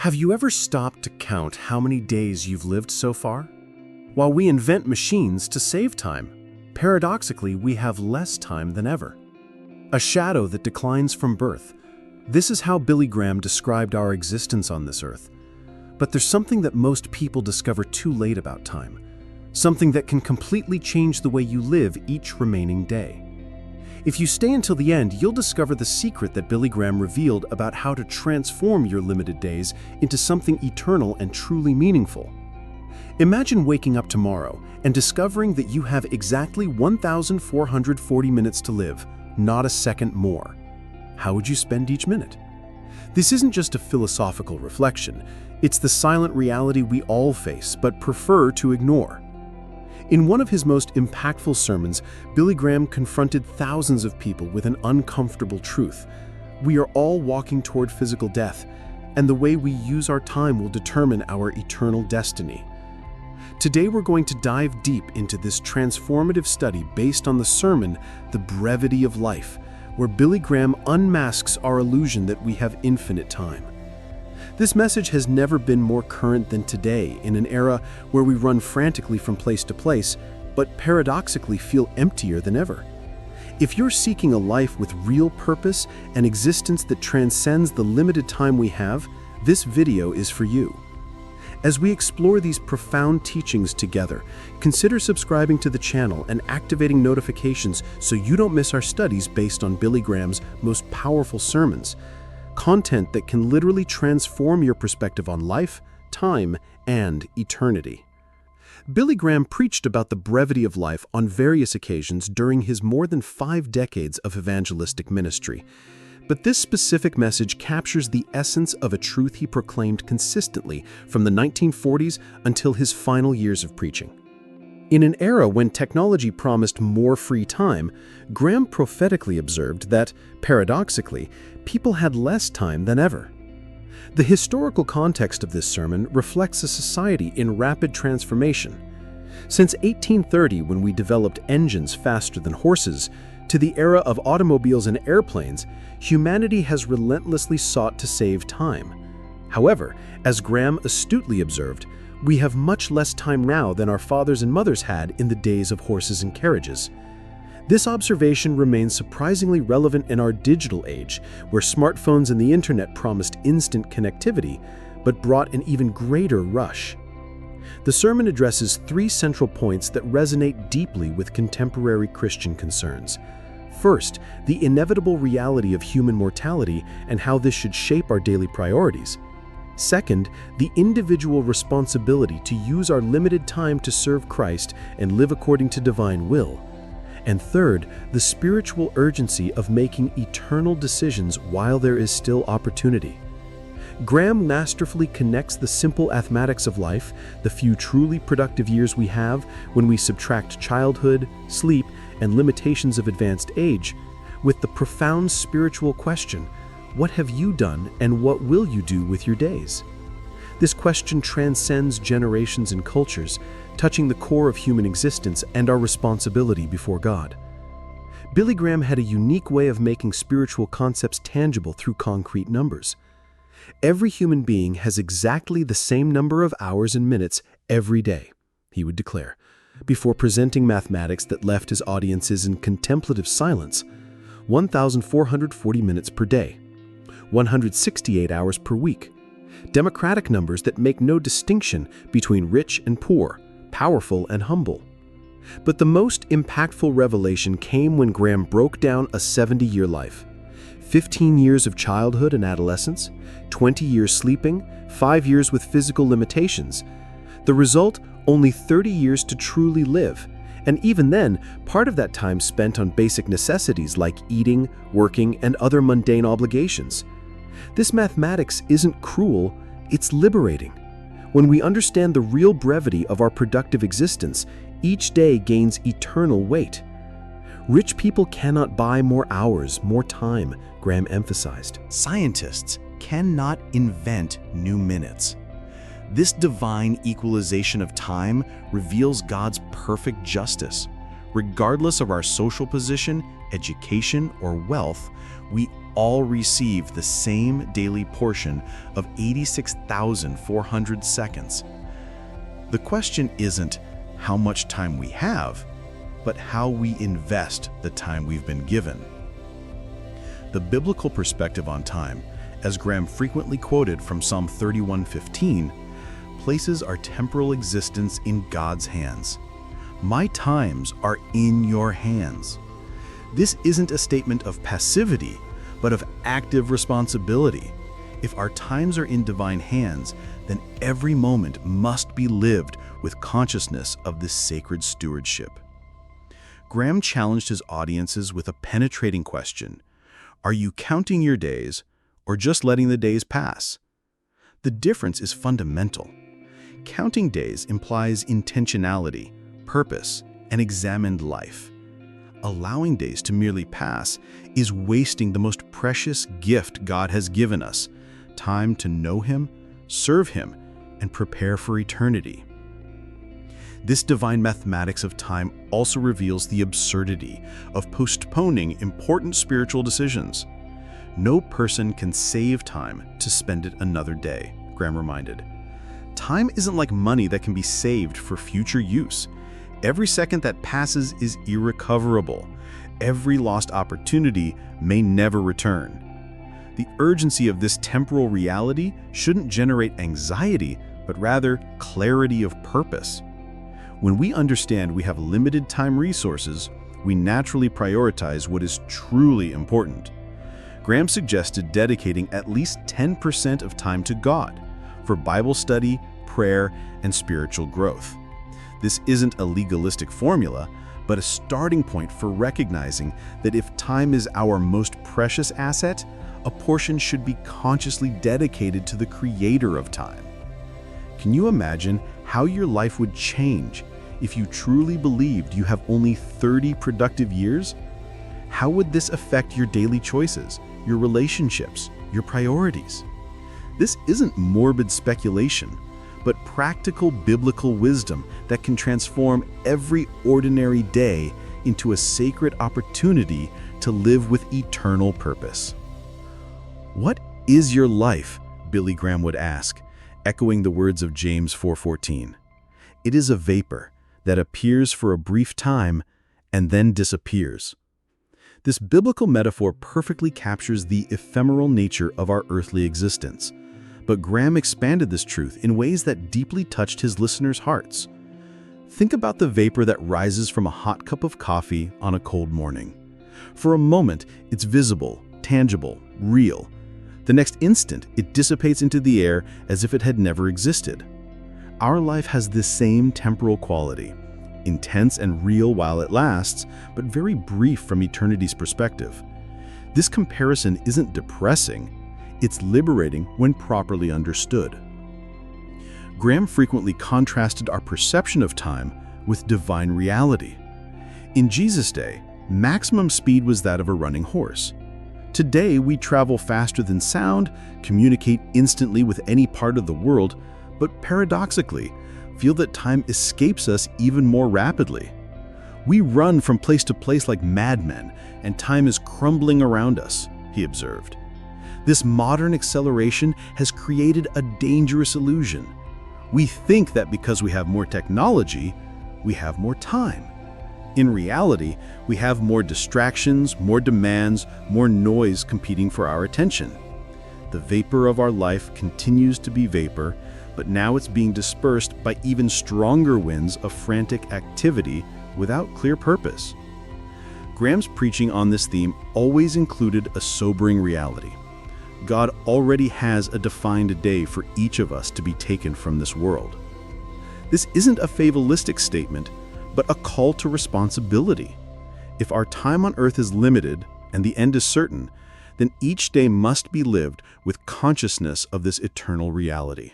Have you ever stopped to count how many days you've lived so far? While we invent machines to save time, paradoxically, we have less time than ever. A shadow that declines from birth. This is how Billy Graham described our existence on this earth. But there's something that most people discover too late about time. Something that can completely change the way you live each remaining day. If you stay until the end, you'll discover the secret that Billy Graham revealed about how to transform your limited days into something eternal and truly meaningful. Imagine waking up tomorrow and discovering that you have exactly 1,440 minutes to live, not a second more. How would you spend each minute? This isn't just a philosophical reflection. It's the silent reality we all face but prefer to ignore. In one of his most impactful sermons, Billy Graham confronted thousands of people with an uncomfortable truth. We are all walking toward physical death, and the way we use our time will determine our eternal destiny. Today we're going to dive deep into this transformative study based on the sermon, The Brevity of Life, where Billy Graham unmasks our illusion that we have infinite time. This message has never been more current than today, in an era where we run frantically from place to place, but paradoxically feel emptier than ever. If you're seeking a life with real purpose, an existence that transcends the limited time we have, this video is for you. As we explore these profound teachings together, consider subscribing to the channel and activating notifications so you don't miss our studies based on Billy Graham's most powerful sermons. Content that can literally transform your perspective on life, time, and eternity. Billy Graham preached about the brevity of life on various occasions during his more than 5 decades of evangelistic ministry. But this specific message captures the essence of a truth he proclaimed consistently from the 1940s until his final years of preaching. In an era when technology promised more free time, Graham prophetically observed that, paradoxically, people had less time than ever. The historical context of this sermon reflects a society in rapid transformation. Since 1830, when we developed engines faster than horses, to the era of automobiles and airplanes, humanity has relentlessly sought to save time. However, as Graham astutely observed, we have much less time now than our fathers and mothers had in the days of horses and carriages. This observation remains surprisingly relevant in our digital age, where smartphones and the internet promised instant connectivity, but brought an even greater rush. The sermon addresses 3 central points that resonate deeply with contemporary Christian concerns. First, the inevitable reality of human mortality and how this should shape our daily priorities. Second, the individual responsibility to use our limited time to serve Christ and live according to divine will. And third, the spiritual urgency of making eternal decisions while there is still opportunity. Graham masterfully connects the simple mathematics of life, the few truly productive years we have when we subtract childhood, sleep, and limitations of advanced age, with the profound spiritual question, what have you done and what will you do with your days? This question transcends generations and cultures, touching the core of human existence and our responsibility before God. Billy Graham had a unique way of making spiritual concepts tangible through concrete numbers. Every human being has exactly the same number of hours and minutes every day, he would declare, before presenting mathematics that left his audiences in contemplative silence. 1,440 minutes per day. 168 hours per week. Democratic numbers that make no distinction between rich and poor, powerful and humble. But the most impactful revelation came when Graham broke down a 70-year life. 15 years of childhood and adolescence, 20 years sleeping, 5 years with physical limitations. The result, only 30 years to truly live. And even then, part of that time spent on basic necessities like eating, working, and other mundane obligations. This mathematics isn't cruel, it's liberating. When we understand the real brevity of our productive existence, each day gains eternal weight. Rich people cannot buy more hours, more time, Graham emphasized. Scientists cannot invent new minutes. This divine equalization of time reveals God's perfect justice. Regardless of our social position, education, or wealth, we all receive the same daily portion of 86,400 seconds. The question isn't how much time we have, but how we invest the time we've been given. The biblical perspective on time, as Graham frequently quoted from Psalm 31:15, places our temporal existence in God's hands. My times are in your hands. This isn't a statement of passivity, but of active responsibility. If our times are in divine hands, then every moment must be lived with consciousness of this sacred stewardship. Graham challenged his audiences with a penetrating question. Are you counting your days, or just letting the days pass? The difference is fundamental. Counting days implies intentionality, purpose, and examined life. Allowing days to merely pass is wasting the most precious gift God has given us, time to know Him, serve Him, and prepare for eternity. This divine mathematics of time also reveals the absurdity of postponing important spiritual decisions. No person can save time to spend it another day, Graham reminded. Time isn't like money that can be saved for future use. Every second that passes is irrecoverable. Every lost opportunity may never return. The urgency of this temporal reality shouldn't generate anxiety, but rather clarity of purpose. When we understand we have limited time resources, we naturally prioritize what is truly important. Graham suggested dedicating at least 10% of time to God for Bible study, prayer, and spiritual growth. This isn't a legalistic formula, but a starting point for recognizing that if time is our most precious asset, a portion should be consciously dedicated to the Creator of time. Can you imagine how your life would change if you truly believed you have only 30 productive years? How would this affect your daily choices, your relationships, your priorities? This isn't morbid speculation, but practical biblical wisdom that can transform every ordinary day into a sacred opportunity to live with eternal purpose. What is your life? Billy Graham would ask, echoing the words of James 4:14. It is a vapor that appears for a brief time and then disappears. This biblical metaphor perfectly captures the ephemeral nature of our earthly existence. But Graham expanded this truth in ways that deeply touched his listeners' hearts. Think about the vapor that rises from a hot cup of coffee on a cold morning. For a moment, it's visible, tangible, real. The next instant, it dissipates into the air as if it had never existed. Our life has this same temporal quality, intense and real while it lasts, but very brief from eternity's perspective. This comparison isn't depressing. It's liberating when properly understood. Graham frequently contrasted our perception of time with divine reality. In Jesus' day, maximum speed was that of a running horse. Today, we travel faster than sound, communicate instantly with any part of the world, but paradoxically, feel that time escapes us even more rapidly. We run from place to place like madmen, and time is crumbling around us, he observed. This modern acceleration has created a dangerous illusion. We think that because we have more technology, we have more time. In reality, we have more distractions, more demands, more noise competing for our attention. The vapor of our life continues to be vapor, but now it's being dispersed by even stronger winds of frantic activity without clear purpose. Graham's preaching on this theme always included a sobering reality. God already has a defined day for each of us to be taken from this world. This isn't a fatalistic statement, but a call to responsibility. If our time on earth is limited and the end is certain, then each day must be lived with consciousness of this eternal reality.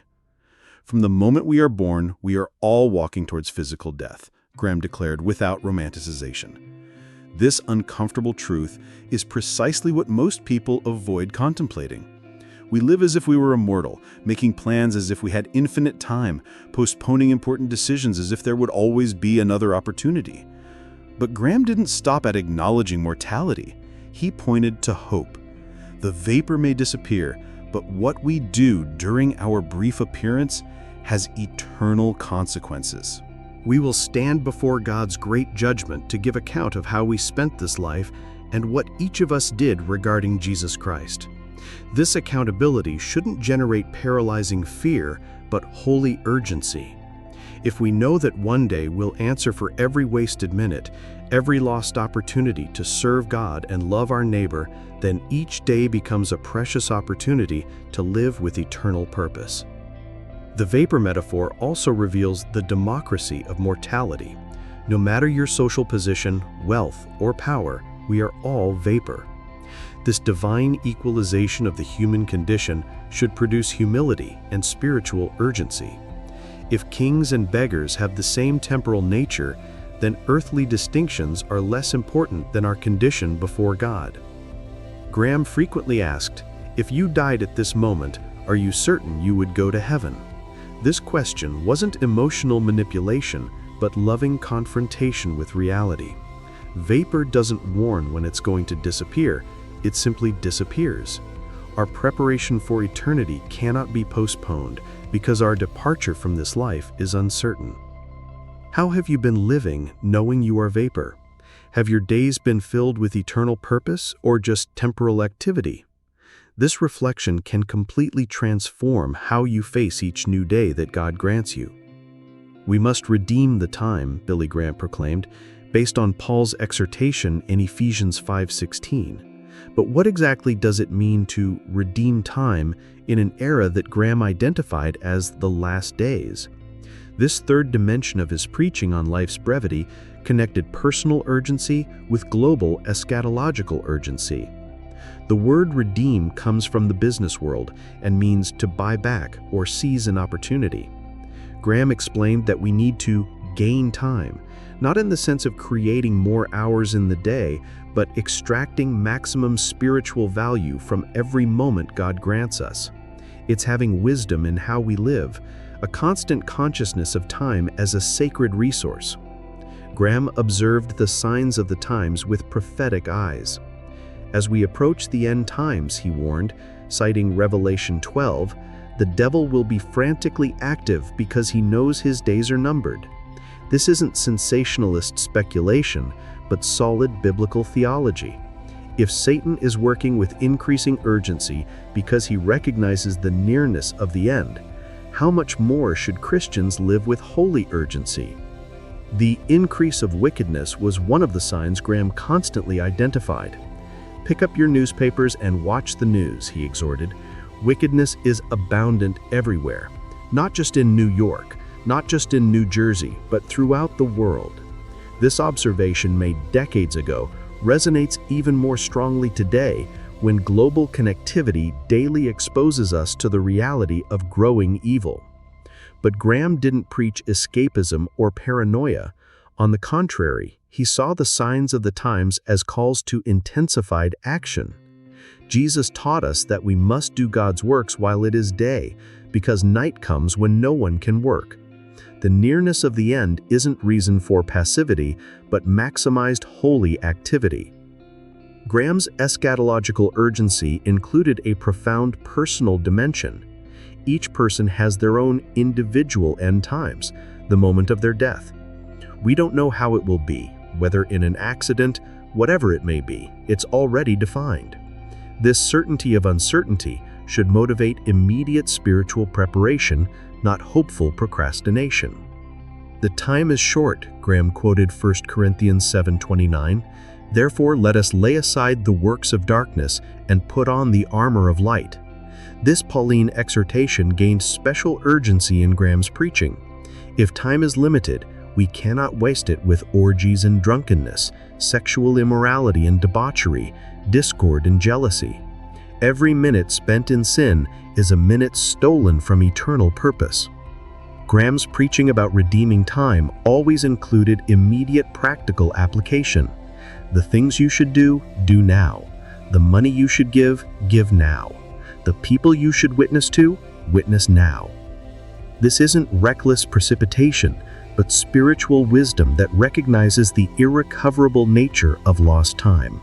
From the moment we are born, we are all walking towards physical death, Graham declared without romanticization. This uncomfortable truth is precisely what most people avoid contemplating. We live as if we were immortal, making plans as if we had infinite time, postponing important decisions as if there would always be another opportunity. But Graham didn't stop at acknowledging mortality. He pointed to hope. The vapor may disappear, but what we do during our brief appearance has eternal consequences. We will stand before God's great judgment to give account of how we spent this life and what each of us did regarding Jesus Christ. This accountability shouldn't generate paralyzing fear, but holy urgency. If we know that one day we'll answer for every wasted minute, every lost opportunity to serve God and love our neighbor, then each day becomes a precious opportunity to live with eternal purpose. The vapor metaphor also reveals the democracy of mortality. No matter your social position, wealth, or power, we are all vapor. This divine equalization of the human condition should produce humility and spiritual urgency. If kings and beggars have the same temporal nature, then earthly distinctions are less important than our condition before God. Graham frequently asked, "If you died at this moment, are you certain you would go to heaven?" This question wasn't emotional manipulation, but loving confrontation with reality. Vapor doesn't warn when it's going to disappear, it simply disappears. Our preparation for eternity cannot be postponed because our departure from this life is uncertain. How have you been living knowing you are vapor? Have your days been filled with eternal purpose or just temporal activity? This reflection can completely transform how you face each new day that God grants you. We must redeem the time, Billy Graham proclaimed, based on Paul's exhortation in Ephesians 5:16. But what exactly does it mean to redeem time in an era that Graham identified as the last days? This third dimension of his preaching on life's brevity connected personal urgency with global eschatological urgency. The word redeem comes from the business world and means to buy back or seize an opportunity. Graham explained that we need to gain time, not in the sense of creating more hours in the day, but extracting maximum spiritual value from every moment God grants us. It's having wisdom in how we live, a constant consciousness of time as a sacred resource. Graham observed the signs of the times with prophetic eyes. As we approach the end times, he warned, citing Revelation 12, the devil will be frantically active because he knows his days are numbered. This isn't sensationalist speculation, but solid biblical theology. If Satan is working with increasing urgency because he recognizes the nearness of the end, how much more should Christians live with holy urgency? The increase of wickedness was one of the signs Graham constantly identified. Pick up your newspapers and watch the news, he exhorted. Wickedness is abundant everywhere, not just in New York, not just in New Jersey, but throughout the world. This observation made decades ago resonates even more strongly today when global connectivity daily exposes us to the reality of growing evil. But Graham didn't preach escapism or paranoia. On the contrary, he saw the signs of the times as calls to intensified action. Jesus taught us that we must do God's works while it is day, because night comes when no one can work. The nearness of the end isn't reason for passivity, but maximized holy activity. Graham's eschatological urgency included a profound personal dimension. Each person has their own individual end times, the moment of their death. We don't know how it will be, whether in an accident, whatever it may be, it's already defined. This certainty of uncertainty should motivate immediate spiritual preparation, not hopeful procrastination. The time is short, Graham quoted 1 Corinthians 7:29. Therefore let us lay aside the works of darkness and put on the armor of light. This Pauline exhortation gained special urgency in Graham's preaching. If time is limited, we cannot waste it with orgies and drunkenness, sexual immorality and debauchery, discord and jealousy. Every minute spent in sin is a minute stolen from eternal purpose. Graham's preaching about redeeming time always included immediate practical application. The things you should do, do now. The money you should give now. The people you should witness to, witness now. This isn't reckless precipitation, but spiritual wisdom that recognizes the irrecoverable nature of lost time.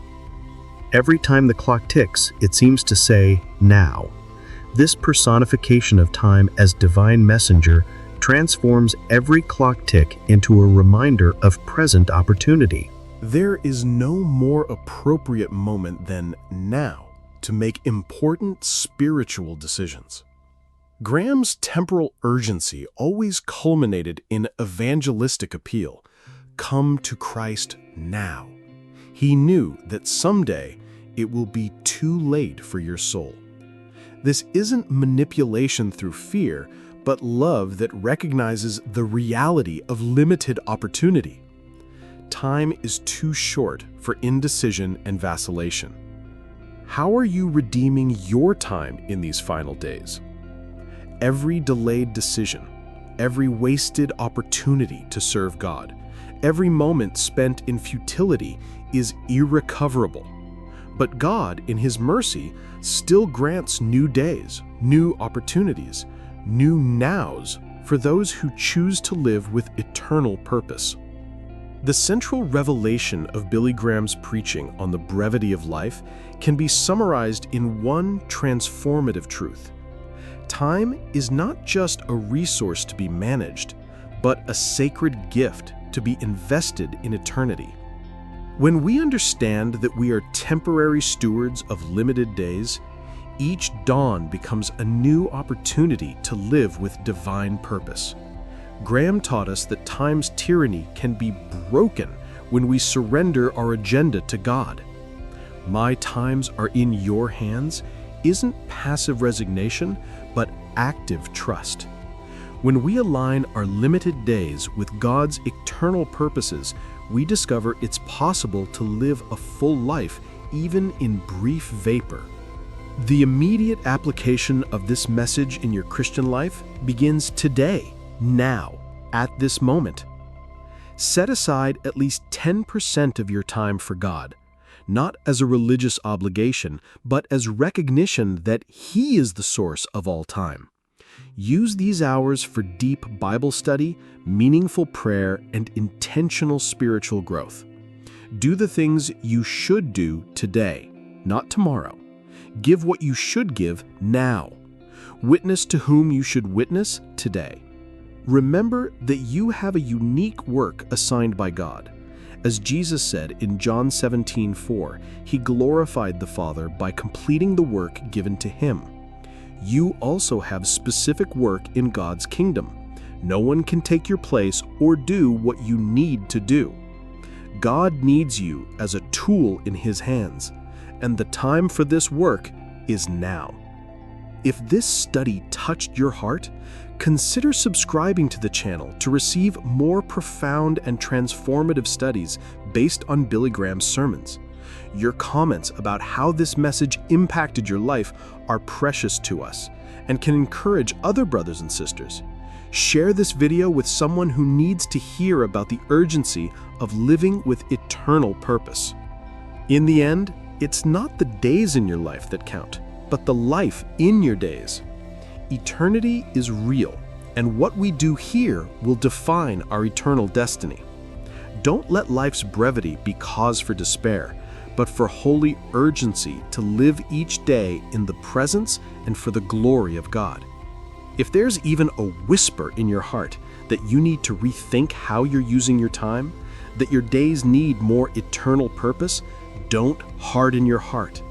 Every time the clock ticks, it seems to say, now. This personification of time as divine messenger transforms every clock tick into a reminder of present opportunity. There is no more appropriate moment than now to make important spiritual decisions. Graham's temporal urgency always culminated in evangelistic appeal. Come to Christ now. He knew that someday it will be too late for your soul. This isn't manipulation through fear, but love that recognizes the reality of limited opportunity. Time is too short for indecision and vacillation. How are you redeeming your time in these final days? Every delayed decision, every wasted opportunity to serve God, every moment spent in futility is irrecoverable. But God, in His mercy, still grants new days, new opportunities, new nows for those who choose to live with eternal purpose. The central revelation of Billy Graham's preaching on the brevity of life can be summarized in one transformative truth. Time is not just a resource to be managed, but a sacred gift to be invested in eternity. When we understand that we are temporary stewards of limited days, each dawn becomes a new opportunity to live with divine purpose. Graham taught us that time's tyranny can be broken when we surrender our agenda to God. My times are in your hands isn't passive resignation, but active trust. When we align our limited days with God's eternal purposes, we discover it's possible to live a full life even in brief vapor. The immediate application of this message in your Christian life begins today, now, at this moment. Set aside at least 10% of your time for God, not as a religious obligation, but as recognition that He is the source of all time. Use these hours for deep Bible study, meaningful prayer, and intentional spiritual growth. Do the things you should do today, not tomorrow. Give what you should give now. Witness to whom you should witness today. Remember that you have a unique work assigned by God. As Jesus said in John 17:4, He glorified the Father by completing the work given to Him. You also have specific work in God's kingdom. No one can take your place or do what you need to do. God needs you as a tool in His hands, and the time for this work is now. If this study touched your heart, consider subscribing to the channel to receive more profound and transformative studies based on Billy Graham's sermons. Your comments about how this message impacted your life are precious to us and can encourage other brothers and sisters. Share this video with someone who needs to hear about the urgency of living with eternal purpose. In the end, it's not the days in your life that count, but the life in your days. Eternity is real, and what we do here will define our eternal destiny. Don't let life's brevity be cause for despair, but for holy urgency to live each day in the presence and for the glory of God. If there's even a whisper in your heart that you need to rethink how you're using your time, that your days need more eternal purpose, don't harden your heart.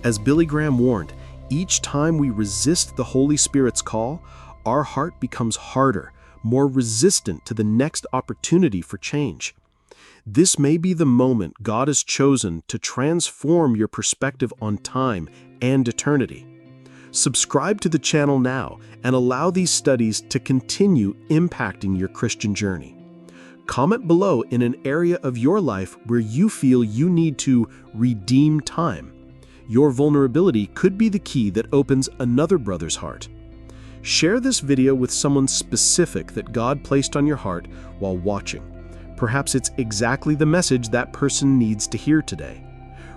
As Billy Graham warned, each time we resist the Holy Spirit's call, our heart becomes harder, more resistant to the next opportunity for change. This may be the moment God has chosen to transform your perspective on time and eternity. Subscribe to the channel now and allow these studies to continue impacting your Christian journey. Comment below in an area of your life where you feel you need to redeem time. Your vulnerability could be the key that opens another brother's heart. Share this video with someone specific that God placed on your heart while watching. Perhaps it's exactly the message that person needs to hear today.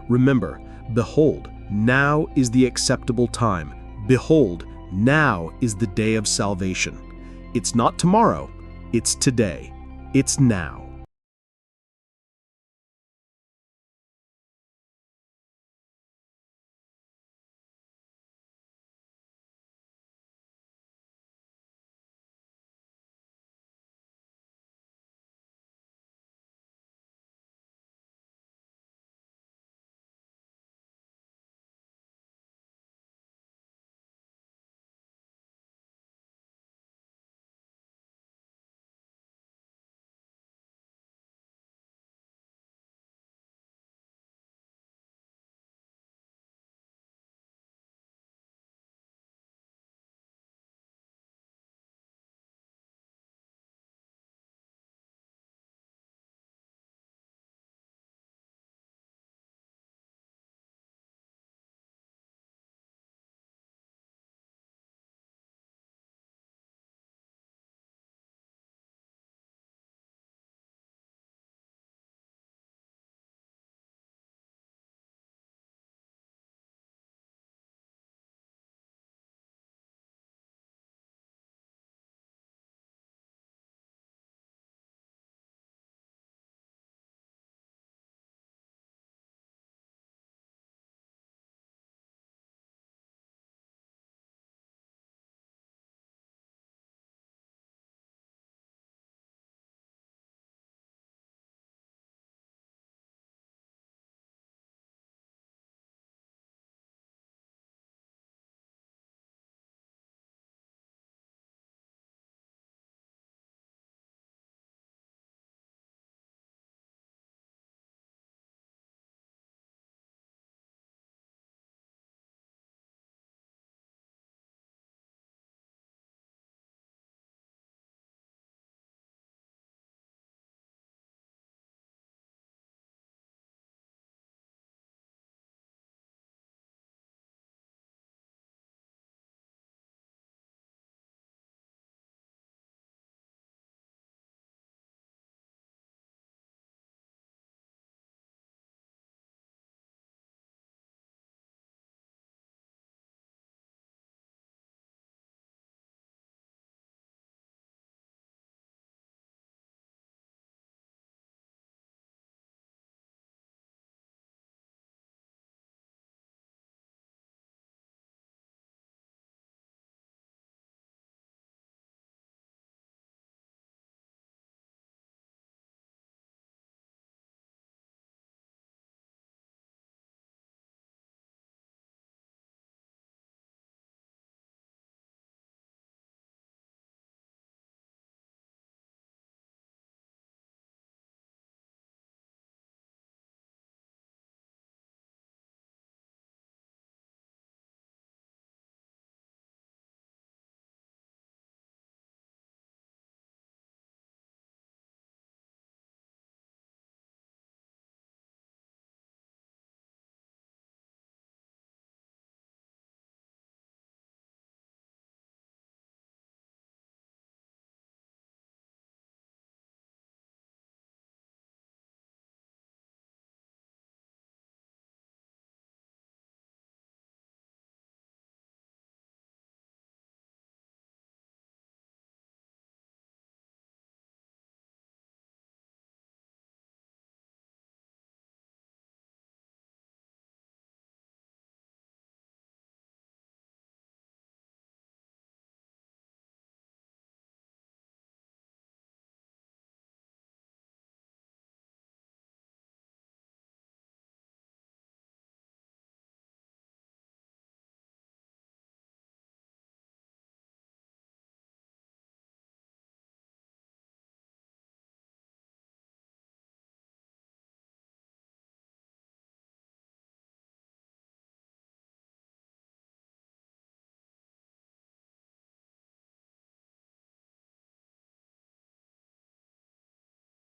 Remember, behold, now is the acceptable time. Behold, now is the day of salvation. It's not tomorrow, it's today. It's now.